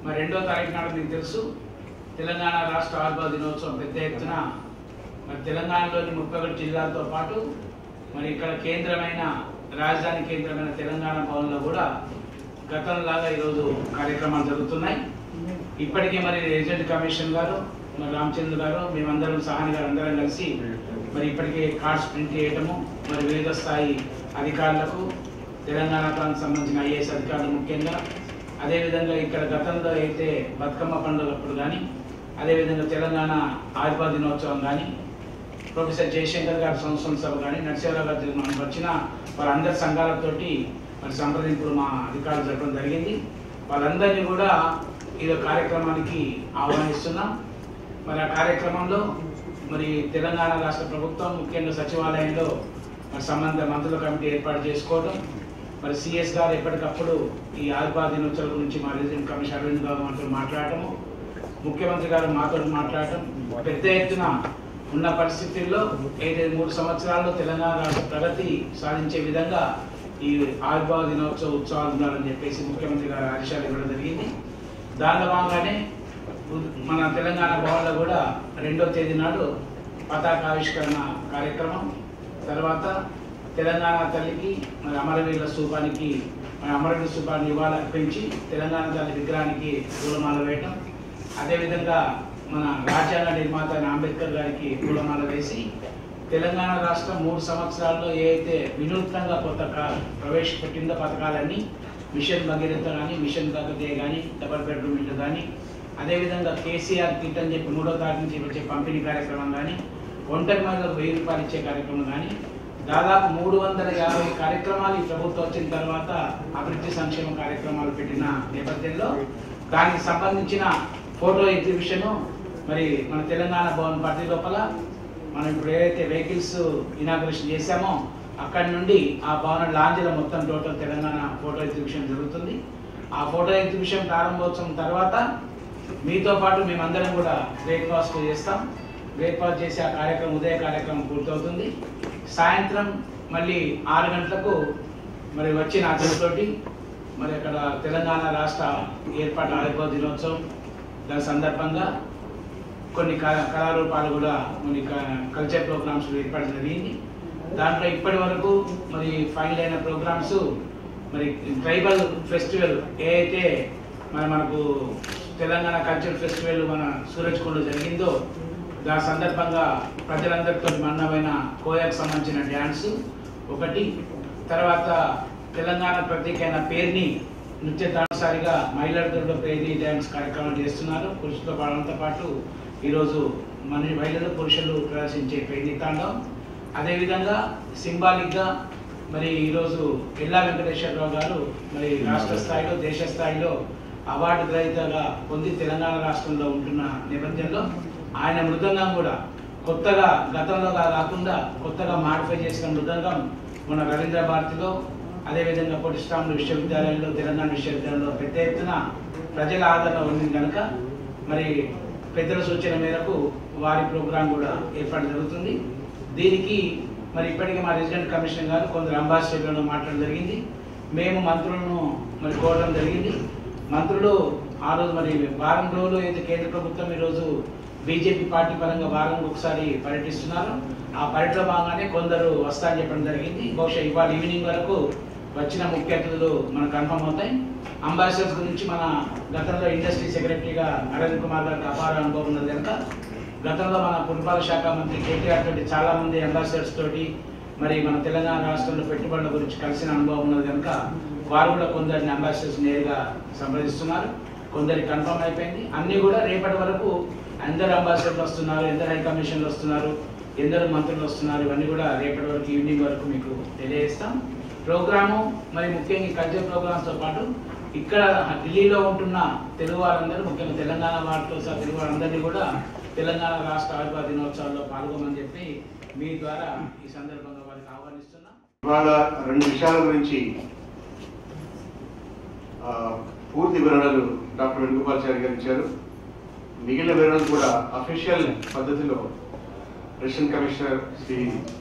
మరి 2వ తారీఖు నాడు మీకు తెలుసు తెలంగాణ రాష్ట్ర ఆవిర్భావ దినోత్సవం పెద్ద ఎత్తున మరి తెలంగాణలోని 31 జిల్లాలతో పాటు మరి ఇక్కడ కేంద్రమైన రాజధాని కేంద్రమైన తెలంగాణ భవన్లో కూడా గతంలాగా ఈరోజు కార్యక్రమాలు జరుగుతున్నాయి. ఇప్పటికే మరి రెసిడెంట్ కమిషన్ గారు మరి రామచంద్ర గారు మేమందరం సహాని గారు అందరం కలిసి మరి ఇప్పటికే కార్డ్స్ ప్రింట్ చేయటము మరి వివిధ స్థాయి అధికారులకు తెలంగాణ ప్రాంతానికి సంబంధించిన ఐఏఎస్ అధికారులు ముఖ్యంగా అదేవిధంగా ఇక్కడ గతంలో అయితే బతుకమ్మ పండుగప్పుడు కానీ అదేవిధంగా తెలంగాణ ఆవిర్భావ దినోత్సవం కానీ ప్రొఫెసర్ జయశంకర్ గారి సంవత్సరం సభ కానీ నరసింహరావు గారి మనకు వచ్చిన వారందరి సంఘాలతోటి మరి సంప్రదింపులు మా అధికారులు జరపడం జరిగింది. వాళ్ళందరినీ కూడా ఈ కార్యక్రమానికి ఆహ్వానిస్తున్నాం. మరి ఆ కార్యక్రమంలో మరి తెలంగాణ రాష్ట్ర ప్రభుత్వం ముఖ్యంగా సచివాలయంలో మరి సంబంధిత మంత్రుల కమిటీ ఏర్పాటు చేసుకోవడం మరి సిఎస్ గారు ఎప్పటికప్పుడు ఈ ఆవిర్భావ దినోత్సవం గురించి మా రెసిడెంట్ కమిషనర్ అరవింద్ బాబు మాతో మాట్లాడటము ముఖ్యమంత్రి గారు మాతో మాట్లాడటం పెద్ద ఎత్తున ఉన్న పరిస్థితుల్లో అయితే 3 సంవత్సరాల్లో తెలంగాణ రాష్ట్ర ప్రగతి సాధించే విధంగా ఈ ఆవిర్భావ దినోత్సవ ఉత్సవాలు ఉండాలని చెప్పేసి ముఖ్యమంత్రి గారు ఆదేశాలు ఇవ్వడం జరిగింది. దానిలో భాగంగానే మన తెలంగాణ భవన్లో కూడా 2వ తేదీ నాడు పతాకావిష్కరణ కార్యక్రమం, తర్వాత తెలంగాణ తల్లికి మరి అమరవీరుల స్తూపానికి మరి అమరవీరుల స్తూపాన్ని నివాళులు అర్పించి తెలంగాణ తల్లి విగ్రహానికి పూలమాల వేయటం, అదేవిధంగా మన రాజ్యాంగ నిర్మాత అంబేద్కర్ గారికి పూలమాల వేసి తెలంగాణ రాష్ట్రం 3 సంవత్సరాల్లో ఏదైతే వినూత్నంగా కొత్త ప్రవేశపెట్టిందో పథకాలన్నీ మిషన్ భగీరథ కానీ మిషన్ కాకతీయ కానీ డబల్ బెడ్రూమ్ ఇల్లు కానీ అదేవిధంగా కేసీఆర్ కిట్ అని చెప్పి 3వ తారీఖు నుంచి వచ్చే పంపిణీ కార్యక్రమం కానీ ఒంటరి మహిళలకు 1000 రూపాయలు ఇచ్చే కార్యక్రమం కానీ దాదాపు 350 కార్యక్రమాలు ఈ ప్రభుత్వం వచ్చిన తర్వాత అభివృద్ధి సంక్షేమ కార్యక్రమాలు పెట్టిన నేపథ్యంలో దానికి సంబంధించిన ఫోటో ఎగ్జిబిషన్ మరి మన తెలంగాణ భవన్ పరిధి లోపల మనం ఇప్పుడు ఏదైతే వెహికల్స్ ఇనాగ్రేషన్ చేశామో అక్కడి నుండి ఆ భవన లాంజ్లో మొత్తం టోటల్ తెలంగాణ ఫోటో ఎగ్జిబిషన్ జరుగుతుంది. ఆ ఫోటో ఎగ్జిబిషన్ ప్రారంభోత్సవం తర్వాత మీతో పాటు మేమందరం కూడా బ్రేక్ఫాస్ట్ చేస్తాం. బ్రేక్ఫాస్ట్ చేసి ఆ కార్యక్రమం ఉదయ కార్యక్రమం పూర్తవుతుంది. సాయంత్రం మళ్ళీ 6 గంటలకు మరి వచ్చిన అతిథులతోటి మరి అక్కడ తెలంగాణ రాష్ట్ర ఏర్పాటు ఆవిర్భావ దినోత్సవం దాని సందర్భంగా కొన్ని కళారూపాలు కూడా కొన్ని కల్చర్ ప్రోగ్రామ్స్ ఏర్పాటు జరిగింది. దాంట్లో ఇప్పటి వరకు మరి ఫైనల్ అయిన ప్రోగ్రామ్స్ మరి ట్రైబల్ ఫెస్టివల్ ఏదైతే మనకు తెలంగాణ కల్చర్ ఫెస్టివల్ మన సూరజ్కొండలో జరిగిందో దాని సందర్భంగా ప్రజలందరితో మన్నమైన కోయాకు సంబంధించిన డ్యాన్స్ ఒకటి, తర్వాత తెలంగాణ ప్రత్యేకమైన పేరుని నృత్య తానుసారిగా మహిళలతో పేరుని డ్యాన్స్ కార్యక్రమాలు చేస్తున్నారు. పురుషులతో పాడంతో పాటు ఈరోజు మన మహిళలు పురుషులు ప్రదర్శించే పేరుని తాండం. అదేవిధంగా సింబాలిక్గా మరి ఈరోజు ఎల్లా వెంకటేశ్వరరావు గారు మరి రాష్ట్ర స్థాయిలో దేశ స్థాయిలో అవార్డు గ్రహీతగా పొంది తెలంగాణ రాష్ట్రంలో ఉంటున్న నేపథ్యంలో ఆయన మృదంగం కూడా కొత్తగా గతంలో కాకుండా కొత్తగా మాడిఫై చేసిన మృదంగం మన రవీంద్ర భారతిలో అదేవిధంగా పొట్టిస్టాములు విశ్వవిద్యాలయంలో తెలంగాణ విశ్వవిద్యాలయంలో పెద్ద ఎత్తున ప్రజల ఆదరణ ఉంది కనుక మరి పెద్దల సూచన మేరకు వారి ప్రోగ్రాం కూడా ఏర్పాటు జరుగుతుంది. దీనికి మరి ఇప్పటికే మా రెసిడెంట్ కమిషనర్ గారు కొందరు అంబాసిడర్లను మాట్లాడడం జరిగింది. మేము మంత్రులను మరి కోరడం జరిగింది. మంత్రులు ఆ రోజు మరి వారం రోజులు అయితే కేంద్ర ప్రభుత్వం ఈరోజు బీజేపీ పార్టీ పరంగా వారానికి ఒకసారి పర్యటిస్తున్నారు. ఆ పర్యటన భాగంగానే కొందరు వస్తారని చెప్పడం జరిగింది. బహుశా ఇవాళ ఈవినింగ్ వరకు వచ్చిన ముఖ్య అతిథులు మనకు కన్ఫర్మ్ అవుతాయి. అంబాసిడర్స్ గురించి మన గతంలో ఇండస్ట్రీ సెక్రటరీగా అరవింద్ కుమార్ గారికి అపార అనుభవం ఉన్నది కనుక గతంలో మన పురపాలక శాఖ మంత్రి కేటీఆర్ తోటి చాలా మంది అంబాసిడర్స్ తోటి మరి మన తెలంగాణ రాష్ట్రంలో పెట్టుబడుల గురించి కలిసిన అనుభవం ఉన్నది కనుక వారు కూడా కొందరిని అంబాసిడర్స్ నేరుగా సంప్రదిస్తున్నారు. కొందరికి కన్ఫర్మ్ అయిపోయింది. అన్నీ కూడా రేపటి వరకు ఎందరు అంబాసిడర్లు వస్తున్నారు, ఎందరు హై కమిషన్లు వస్తున్నారు, ఎందరు మంత్రులు వస్తున్నారు, ఇవన్నీ కూడా రేపటి వరకు ఈవినింగ్ వరకు మీకు తెలియజేస్తాం. ప్రోగ్రాము మరి ముఖ్యంగా కల్చర్ ప్రోగ్రామ్స్తో పాటు ఇక్కడ ఢిల్లీలో ఉంటున్న తెలుగు వారందరూ ముఖ్యంగా తెలంగాణ వారితో సహా తెలుగు వారందరినీ కూడా తెలంగాణ రాష్ట్ర ఆవిర్భావ దినోత్సవాల్లో పాల్గొమని చెప్పి మీ ద్వారా ఈ సందర్భంగా వారికి ఆహ్వానిస్తున్నాం. ఇవాళ 2 విషయాల గురించి పూర్తి వివరణలు డాక్టర్ వేణుగోపాలాచారి గారు ఇచ్చారు. మిగిలిన వివరణలు కూడా అఫీషియల్ పద్ధతిలో రెసిడెంట్ కమిషనర్ శ్రీ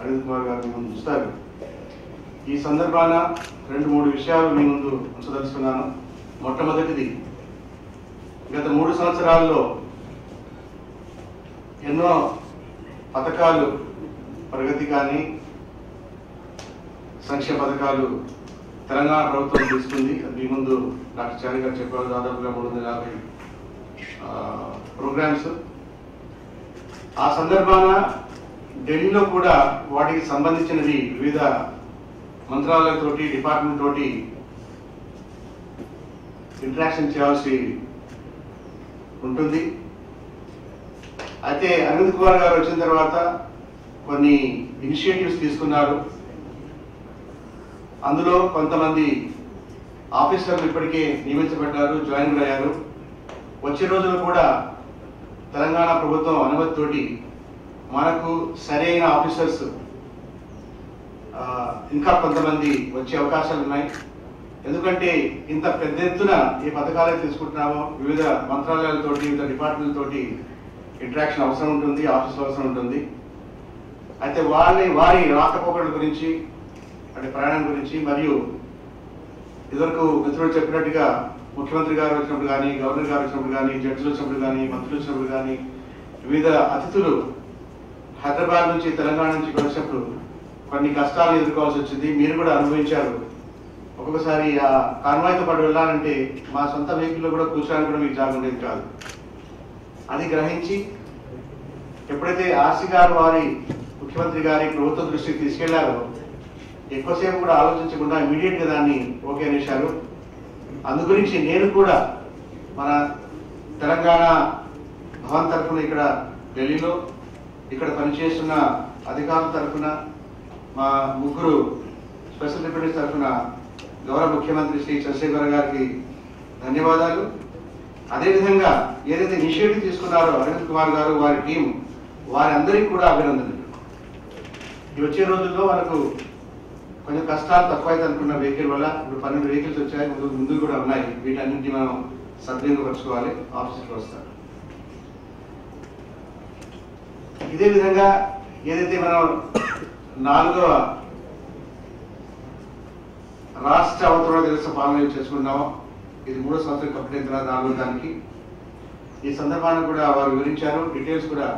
అరవింద్ కుమార్ గారు ముందు ఉంచుతారు. ఈ సందర్భాన 2-3 విషయాలు మీ ముందు ఉంచదలుచుకున్నాను. మొట్టమొదటిది గత 3 సంవత్సరాల్లో ఎన్నో పథకాలు ప్రగతి కానీ సంక్షేమ పథకాలు తెలంగాణ ప్రభుత్వం తీసుకుంది. మీ ముందు డాక్టర్ చారి గారు చెప్పారు, దాదాపుగా 350 ప్రోగ్రామ్స్. ఆ సందర్భాన ఢిల్లీలో కూడా వాటికి సంబంధించినవి వివిధ మంత్రాలయతోటి డిపార్ట్మెంట్ తోటి ఇంటరాక్షన్ చేయాల్సి ఉంటుంది. అయితే అరవింద్ కుమార్ గారు వచ్చిన తర్వాత కొన్ని ఇనిషియేటివ్స్ తీసుకున్నారు. అందులో కొంతమంది ఆఫీసర్లు ఇప్పటికే నియమించబడ్డారు, జాయిన్ అయ్యారు. వచ్చే రోజుల్లో కూడా తెలంగాణ ప్రభుత్వం అనుమతితోటి మనకు సరైన ఆఫీసర్స్ ఇంకా కొంతమంది వచ్చే అవకాశాలు ఉన్నాయి. ఎందుకంటే ఇంత పెద్ద ఎత్తున ఈ పథకాలే తీసుకుంటున్నామో వివిధ మంత్రాలయాలతోటి వివిధ డిపార్ట్మెంట్లతోటి ఇంటరాక్షన్ అవసరం ఉంటుంది, ఆఫీసులు అవసరం ఉంటుంది. అయితే వారి రాకపోకల గురించి అంటే ప్రయాణం గురించి మరియు ఇదివరకు మిత్రులు చెప్పినట్టుగా ముఖ్యమంత్రి గారు వచ్చినప్పుడు కానీ, గవర్నర్ గారు వచ్చినప్పుడు కానీ, జడ్జిలు వచ్చినప్పుడు కానీ, మంత్రులు వచ్చినప్పుడు కానీ, వివిధ అతిథులు హైదరాబాద్ నుంచి తెలంగాణ నుంచి వచ్చినప్పుడు కొన్ని కష్టాలు ఎదుర్కోవాల్సి వచ్చింది. మీరు కూడా అనుభవించారు. ఒక్కొక్కసారి ఆ కాన్వాయ్తో పాటు వెళ్ళాలంటే మా సొంత వెహికల్లో కూడా కూర్చోడానికి కూడా మీకు జాగా ఉండేది కాదు. అది గ్రహించి ఎప్పుడైతే ఆర్సీ గారు వారి ముఖ్యమంత్రి గారి ప్రభుత్వ దృష్టికి తీసుకెళ్లారో ఎక్కువసేపు కూడా ఆలోచించకుండా ఇమీడియట్ గా దాన్ని ఓకే అనేశారు. అందు గురించి నేను కూడా మన తెలంగాణ భవన్ తరఫున ఇక్కడ ఢిల్లీలో ఇక్కడ పనిచేస్తున్న అధికారుల తరఫున మా ముగ్గురు స్పెషల్ డిప్యూటీస్ తరఫున గౌరవ ముఖ్యమంత్రి శ్రీ చంద్రశేఖర్ గారికి ధన్యవాదాలు. అదేవిధంగా ఏదైతే ఇనిషియేటివ్ తీసుకున్నారో అరవింద్ కుమార్ గారు వారి టీం వారందరికీ కూడా అభినందనలు. ఈ వచ్చే రోజుల్లో మనకు కొంచెం కష్టాలు తక్కువైతే అనుకున్న వెహికల్ వల్ల ఇప్పుడు 12 వెహికల్స్ వచ్చాయి, ముందు కూడా ఉన్నాయి. వీటన్నింటినీ మనం సద్వినియోగపరచుకోవాలి. ఆఫీసులకు వస్తారు. ఇదే విధంగా ఏదైతే మనం 4వ రాష్ట్ర అవతరణ దివస పాలన చేసుకున్నామో ఇది 3వ సంవత్సరం కంప్లీట్ అయిన తర్వాత 4వ దానికి ఈ సందర్భాన్ని కూడా వారు వివరించారు. డీటెయిల్స్ కూడా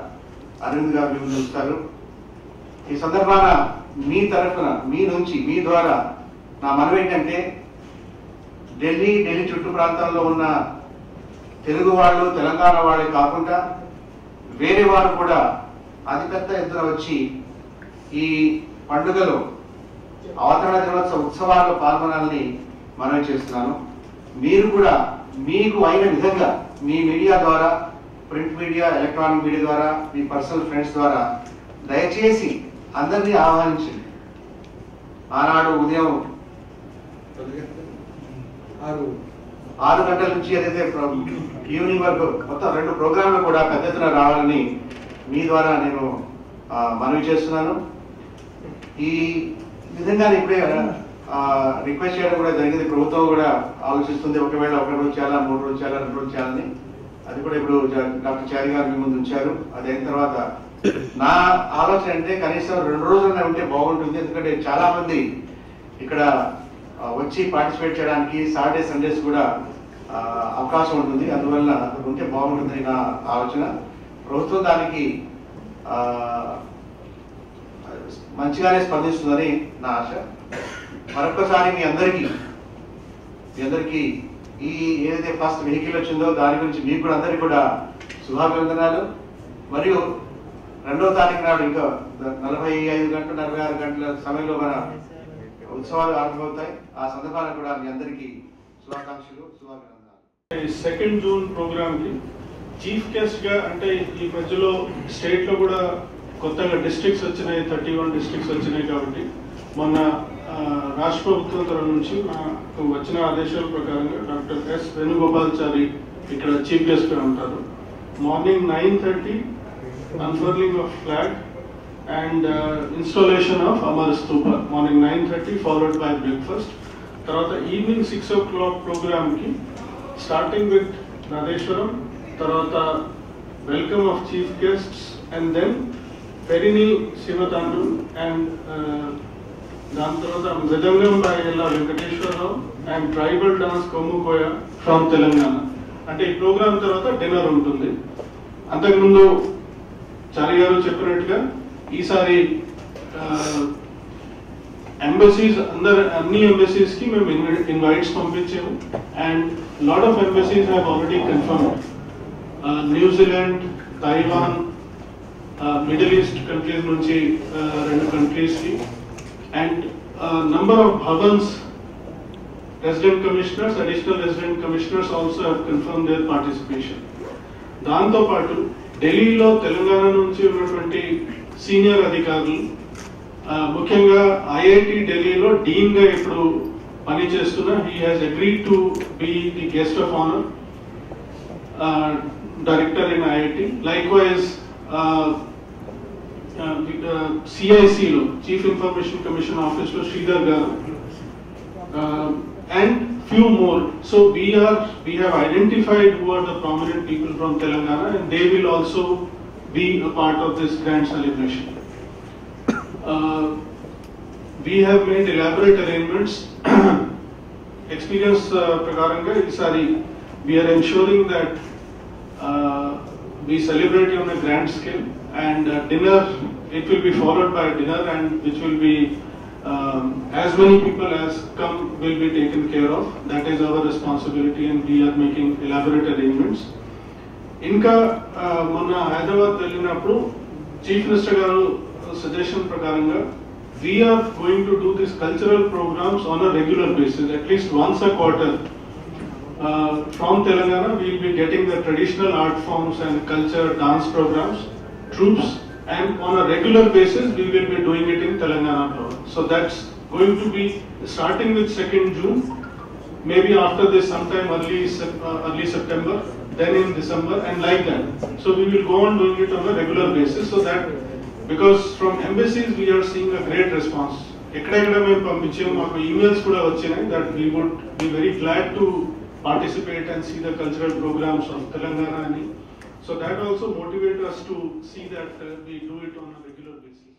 అరవింద్ గారు ముందు ఉంచుతారు. ఈ సందర్భాన మీ తరఫున మీ నుంచి మీ ద్వారా నా మనవి ఏంటంటే ఢిల్లీ చుట్టూ ప్రాంతాల్లో ఉన్న తెలుగు వాళ్ళు తెలంగాణ వాళ్ళే కాకుండా వేరే వారు కూడా అతిపెద్ద ఎత్తున వచ్చి ఈ పండుగలో అవతరణ దినోత్సవ ఉత్సవాల్లో పాల్గొనాలని మనవి చేస్తున్నాను. మీరు కూడా మీకు అయిన విధంగా మీ మీడియా ద్వారా, ప్రింట్ మీడియా, ఎలక్ట్రానిక్ మీడియా ద్వారా, మీ పర్సనల్ ఫ్రెండ్స్ ద్వారా దయచేసి అందరినీ ఆహ్వానించండి. ఆనాడు ఉదయం 6 గంటల నుంచి ఏదైతే ఈవినింగ్ వరకు మొత్తం 2 ప్రోగ్రాంలు కూడా పెద్ద ఎత్తున రావాలని మీ ద్వారా నేను మనవి చేస్తున్నాను. ఈ విధంగా ఇప్పుడే రిక్వెస్ట్ చేయడం కూడా జరిగింది. ప్రభుత్వం కూడా ఆలోచిస్తుంది ఒకవేళ 1 రోజు చేయాలా, 3 రోజులు చేయాలా, 2 రోజులు చేయాలని. అది కూడా ఇప్పుడు డాక్టర్ చారి గారు మీ ముందు ఉంచారు. అది అయిన తర్వాత నా ఆలోచన అంటే కనీసం 2 రోజులనే ఉంటే బాగుంటుంది. ఎందుకంటే చాలా మంది ఇక్కడ వచ్చి పార్టిసిపేట్ చేయడానికి సాటర్డే సండేస్ కూడా అవకాశం ఉంటుంది. అందువల్ల ఉంటే బాగుంటుంది నా ఆలోచన. ప్రభుత్వం దానికి మంచిగానే స్పందిస్తుందని నా ఆశ. మరొకసారి మీ అందరికీ ఈ ఏదైతే ఫస్ట్ వెహికల్ వచ్చిందో దాని గురించి మీకు కూడా అందరికీ కూడా శుభాభివందనాలు. మరియు 2వ తారీఖు నాడు ఇంకా 45 గంటలు 46 గంటల సమయంలో మన ఉత్సవాలు ఆరంభమవుతాయి. ఆ సందర్భాన్ని కూడా మీ అందరికీ శుభాకాంక్షలు, శుభాభినందనాలు. 2 జూన్ ప్రోగ్రామ్ కి చీఫ్ గెస్ట్ గా అంటే ఈ మధ్యలో స్టేట్ లో కూడా కొత్తగా డిస్ట్రిక్ట్స్ వచ్చినాయి, 31 డిస్ట్రిక్ట్స్ వచ్చినాయి. కాబట్టి మొన్న రాష్ట్ర ప్రభుత్వం తరఫు నుంచి నాకు వచ్చిన ఆదేశాల ప్రకారంగా డాక్టర్ ఎస్ వేణుగోపాల్చారి ఇక్కడ చీఫ్ గెస్ట్ గా ఉంటారు. Morning 9:30 unfurling of flag and installation of Amar Stupa. Morning 9:30 followed by breakfast. Tarvata evening 6 o'clock program ki starting with Nadeshwaram, tarvata welcome of chief guests and then Perini Sivatandu and dan tarvata Mridangam by Ella Venkateshwara Rao and tribal dance Komukoya from Telangana. అంటే ఈ programme తర్వాత dinner ఉంటుంది. అంతకుముందు చారి గారు చెప్పినట్టుగా ఈసారి embassies అన్ని embassies కి మేము ఇన్వైట్స్ పంపించాము and lot of embassies have already confirmed. New Zealand, Taiwan, middle east countries నుంచి 2 కంట్రీస్ కి and number of Bhavans resident commissioners, additional resident commissioners also have confirmed their participation. దాంతో పాటు ఢిల్లీలో తెలంగాణ నుంచి ఉన్నటువంటి సీనియర్ అధికారులు, ముఖ్యంగా ఐఐటి ఢిల్లీలో డీన్ గా ఇప్పుడు పనిచేస్తున్న he has agreed to be the guest of honor director in IIT. Likewise CIC లో Chief Information Commission Office లో శ్రీధర్ గారు and few more. So we have identified who are the prominent people from Telangana and they will also be a part of this grand celebration. We have made elaborate arrangements. Experience prakaranga isari we are ensuring that we celebrate on a grand scale and dinner, it will be followed by a dinner and which will be as many people as come will be taken care of. That is our responsibility and we are making elaborate arrangements. Inka monna Hyderabad vellinappudu Chief Minister garu suggestion prakaranga we are going to do these cultural programs on a regular basis, at least once a quarter. From Telangana we will be getting the traditional art forms and culture, dance programs, troops, and on a regular basis we will be doing it in Telangana. So that's going to be starting with 2nd June, maybe after this sometime early September, then in December and like that. So we will go on doing it on a regular basis, so that because from embassies we are seeing a great response. Ekkada మేము పంపించాము, మాకు emails కూడా వచ్చాయి that we would be very glad to participate and see the cultural programs of Telangana. So that also motivates us to see that we do it on a regular basis.